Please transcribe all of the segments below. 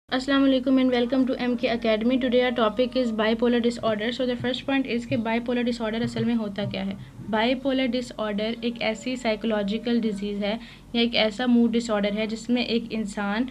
Assalamu alaikum and welcome to MK Academy. Today our topic is bipolar disorder. So the first point is कि bipolar disorder असल में होता क्या है. Bipolar disorder एक ऐसी साइकोलॉजिकल डिजीज़ है या एक ऐसा मूड डिसऑर्डर है जिसमें एक इंसान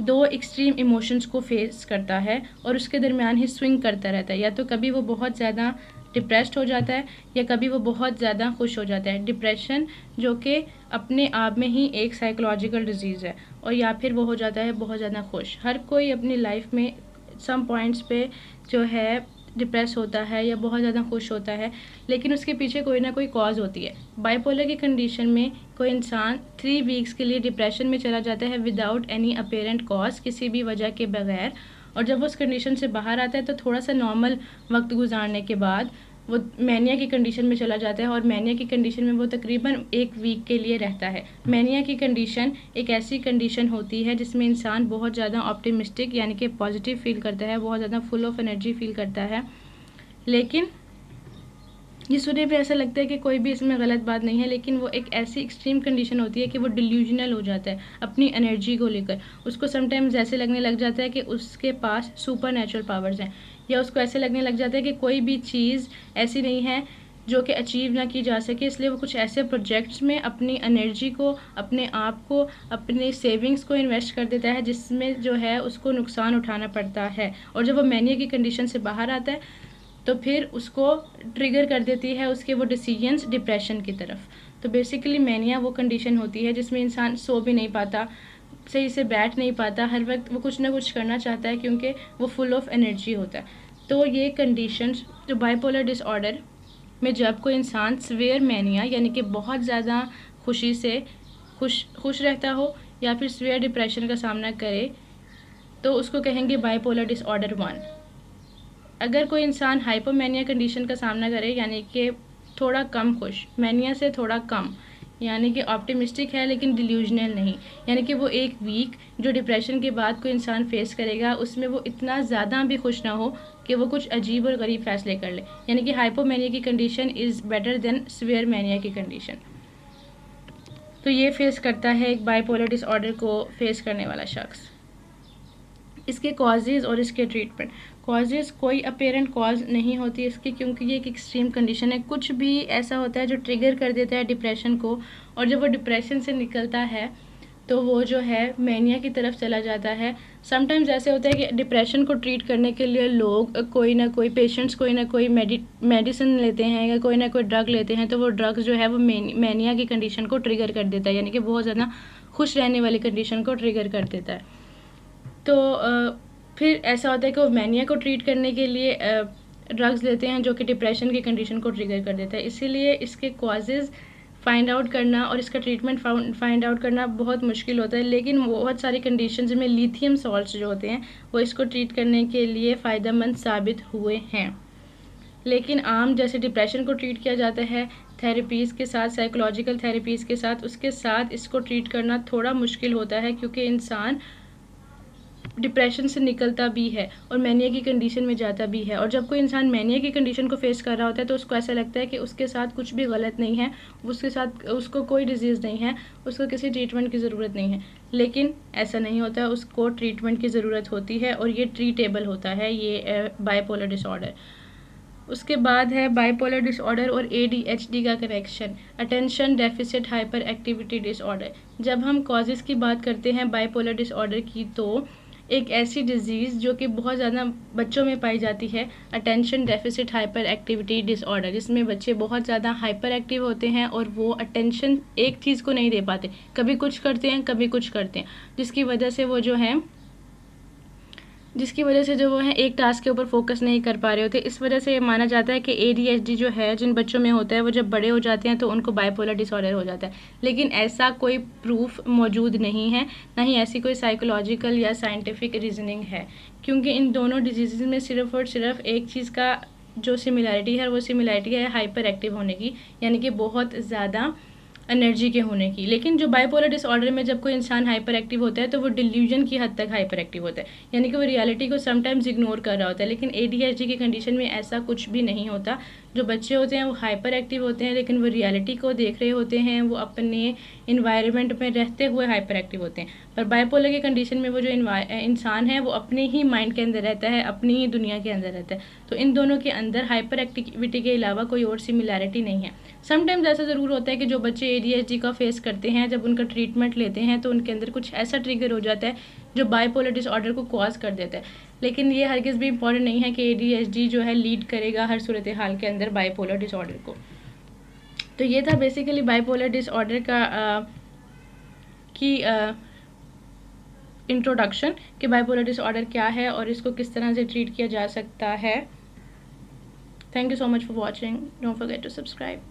दो एक्सट्रीम इमोशंस को फेस करता है और उसके दरमियान ही स्विंग करता रहता है. या तो कभी वो बहुत ज़्यादा डिप्रेस्ड हो जाता है या कभी वो बहुत ज़्यादा खुश हो जाता है. डिप्रेशन जो कि अपने आप में ही एक साइकोलॉजिकल डिजीज़ है, और या फिर वो हो जाता है बहुत ज़्यादा खुश. हर कोई अपनी लाइफ में सम पॉइंट्स पे जो है डिप्रेस होता है या बहुत ज़्यादा खुश होता है, लेकिन उसके पीछे कोई ना कोई कॉज होती है. बाइपोलर की कंडीशन में कोई इंसान 3 वीक्स के लिए डिप्रेशन में चला जाता है विदाउट एनी अपेरेंट कॉज, किसी भी वजह के बगैर. और जब वो उस कंडीशन से बाहर आता है तो थोड़ा सा नॉर्मल वक्त गुजारने के बाद वो मैनिया की कंडीशन में चला जाता है, और मैनिया की कंडीशन में वो तकरीबन 1 वीक के लिए रहता है. मैनिया की कंडीशन एक ऐसी कंडीशन होती है जिसमें इंसान बहुत ज़्यादा ऑप्टिमिस्टिक यानी कि पॉजिटिव फील करता है, बहुत ज़्यादा फुल ऑफ एनर्जी फील करता है. लेकिन ये सुनने पे ऐसा लगता है कि कोई भी इसमें गलत बात नहीं है, लेकिन वो एक ऐसी एक्सट्रीम कंडीशन होती है कि वो डिल्यूजनल हो जाता है अपनी एनर्जी को लेकर. उसको समटाइम्स ऐसे लगने लग जाता है कि उसके पास सुपर नेचुरल पावर्स हैं, या उसको ऐसे लगने लग जाता है कि कोई भी चीज़ ऐसी नहीं है जो कि अचीव ना की जा सके. इसलिए वो कुछ ऐसे प्रोजेक्ट्स में अपनी एनर्जी को, अपने आप को, अपने सेविंग्स को इन्वेस्ट कर देता है जिसमें जो है उसको नुकसान उठाना पड़ता है. और जब वो मैनिया की कंडीशन से बाहर आता है तो फिर उसको ट्रिगर कर देती है उसके वो डिसीजंस डिप्रेशन की तरफ. तो बेसिकली मैनिया वो कंडीशन होती है जिसमें इंसान सो भी नहीं पाता, सही से बैठ नहीं पाता, हर वक्त वो कुछ ना कुछ करना चाहता है क्योंकि वो फुल ऑफ एनर्जी होता है. तो ये कंडीशंस जो बाइपोलर डिसऑर्डर में जब कोई इंसान सिवियर मैनिया यानी कि बहुत ज़्यादा खुशी से खुश रहता हो या फिर सिवियर डिप्रेशन का सामना करे तो उसको कहेंगे बाइपोलर डिसऑर्डर 1. अगर कोई इंसान हाइपोमैनिया कंडीशन का सामना करे यानी कि थोड़ा कम खुश, मैनिया से थोड़ा कम, यानी कि ऑप्टिमिस्टिक है लेकिन डिल्यूजनल नहीं, यानी कि वो 1 वीक जो डिप्रेशन के बाद कोई इंसान फेस करेगा उसमें वो इतना ज़्यादा भी खुश ना हो कि वो कुछ अजीब और गरीब फैसले कर ले. यानी कि हाइपोमैनिया की condition is better than severe mania की कंडीशन. तो ये फेस करता है एक बाइपोलर डिसऑर्डर को फेस करने वाला शख्स. इसके कॉजेज़ और इसके ट्रीटमेंट. कॉजेज़ कोई अपेरेंट कॉज नहीं होती इसकी, क्योंकि ये एक एक्सट्रीम कंडीशन है. कुछ भी ऐसा होता है जो ट्रिगर कर देता है डिप्रेशन को, और जब वो डिप्रेशन से निकलता है तो वो जो है मैनिया की तरफ चला जाता है. समटाइम्स ऐसे होता है कि डिप्रेशन को ट्रीट करने के लिए लोग कोई ना कोई पेशेंट्स कोई ना कोई मेडिसिन लेते हैं या कोई ना कोई ड्रग लेते हैं, तो वो ड्रग्स जो है वो मैनिया की कंडीशन को ट्रिगर कर देता है, यानी कि बहुत ज़्यादा खुश रहने वाली कंडीशन को ट्रिगर कर देता है. तो फिर ऐसा होता है कि वो मैनिया को ट्रीट करने के लिए ड्रग्स लेते हैं जो कि डिप्रेशन की कंडीशन को ट्रिगर कर देता है. इसीलिए इसके कॉजेज़ फाइंड आउट करना और इसका ट्रीटमेंट फाइंड आउट करना बहुत मुश्किल होता है. लेकिन बहुत सारी कंडीशंस में लिथियम सॉल्ट्स जो होते हैं वो इसको ट्रीट करने के लिए फ़ायदेमंद साबित हुए हैं. लेकिन आम जैसे डिप्रेशन को ट्रीट किया जाता है थेरेपीज़ के साथ, साइकोलॉजिकल थेरेपीज़ के साथ, उसके साथ इसको ट्रीट करना थोड़ा मुश्किल होता है क्योंकि इंसान डिप्रेशन से निकलता भी है और मैनिया की कंडीशन में जाता भी है. और जब कोई इंसान मैनिया की कंडीशन को फेस कर रहा होता है तो उसको ऐसा लगता है कि उसके साथ कुछ भी गलत नहीं है, उसके साथ उसको कोई डिजीज़ नहीं है, उसको किसी ट्रीटमेंट की ज़रूरत नहीं है. लेकिन ऐसा नहीं होता, उसको ट्रीटमेंट की ज़रूरत होती है और ये ट्रीटेबल होता है ये बाइपोलर डिसऑर्डर. उसके बाद है बाइपोलर डिसऑर्डर और ADHD का connection, attention deficit hyper activity disorder. जब हम कॉजेज़ की बात करते हैं बाइपोलर डिसऑर्डर की तो एक ऐसी डिज़ीज़ जो कि बहुत ज़्यादा बच्चों में पाई जाती है, attention deficit hyper activity disorder, जिसमें बच्चे बहुत ज़्यादा हाइपर एक्टिव होते हैं और वो अटेंशन एक चीज़ को नहीं दे पाते, कभी कुछ करते हैं कभी कुछ करते हैं, जिसकी वजह से जो वो हैं एक टास्क के ऊपर फोकस नहीं कर पा रहे होते. इस वजह से ये माना जाता है कि ADHD जो है जिन बच्चों में होता है वो जब बड़े हो जाते हैं तो उनको बाइपोलर डिसऑर्डर हो जाता है. लेकिन ऐसा कोई प्रूफ मौजूद नहीं है, ना ही ऐसी कोई साइकोलॉजिकल या साइंटिफिक रीजनिंग है, क्योंकि इन दोनों डिजीज़ में सिर्फ और सिर्फ एक चीज़ का जो सिमिलैरिटी है वो सिमिलैरिटी है हाइपर एक्टिव होने की, यानी कि बहुत ज़्यादा एनर्जी के होने की. लेकिन जो बाइपोलर डिसऑर्डर में जब कोई इंसान हाइपर एक्टिव होता है तो वो डिल्यूजन की हद तक हाइपर एक्टिव होता है, यानी कि वो रियलिटी को समटाइम्स इग्नोर कर रहा होता है. लेकिन ADHD की कंडीशन में ऐसा कुछ भी नहीं होता, जो बच्चे होते हैं वो हाइपर एक्टिव होते हैं, लेकिन वो रियलिटी को देख रहे होते हैं, वो अपने इन्वायरमेंट में रहते हुए हाइपर एक्टिव होते हैं। पर बाइपोलर की कंडीशन में वो जो इंसान है वो अपने ही माइंड के अंदर रहता है, अपनी ही दुनिया के अंदर रहता है। तो इन दोनों के अंदर हाइपर एक्टिविटी के अलावा कोई और सिमिलैरिटी नहीं है। समटाइम्स ऐसा ज़रूर होता है कि जो बच्चे ADHD का फेस करते हैं, जब उनका ट्रीटमेंट लेते हैं तो उनके अंदर कुछ ऐसा ट्रिगर हो जाता है जो बाइपोलर डिसऑर्डर को कॉज कर देता है। लेकिन ये हरगिज़ भी इम्पॉर्टेंट नहीं है कि ADHD जो है लीड करेगा हर सूरत हाल के अंदर बाइपोलर डिसऑर्डर को। तो ये था बेसिकली बाइपोलर डिसऑर्डर का इंट्रोडक्शन कि बाइपोलर डिसऑर्डर क्या है और इसको किस तरह से ट्रीट किया जा सकता है। Thank you so much for watching. Don't forget to subscribe.